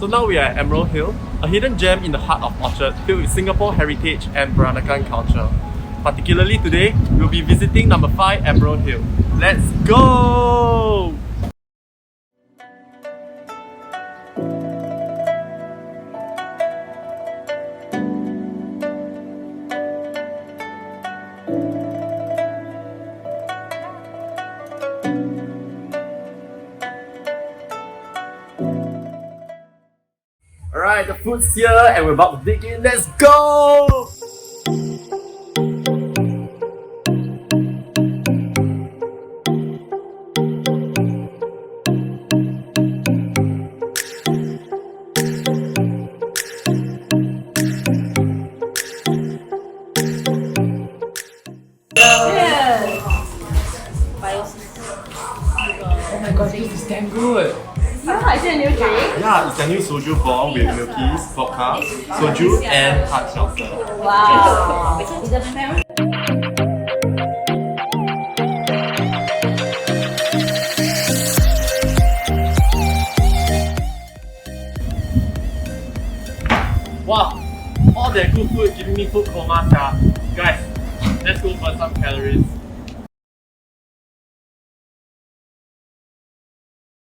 now we are at Emerald Hill, a hidden gem in the heart of Orchard filled with Singapore heritage and Peranakan culture. Particularly today, we'll be visiting number 5 Emerald Hill. Let's go! Alright, the food's here and we're about to dig in. Let's go! Oh my god, this is damn good! Yeah, is it a new drink? Yeah, it's a new soju bomb with milkies, vodka, soju, and hard seltzer. Wow! Wow! All that good food giving me food coma, guys. Let's go for some calories.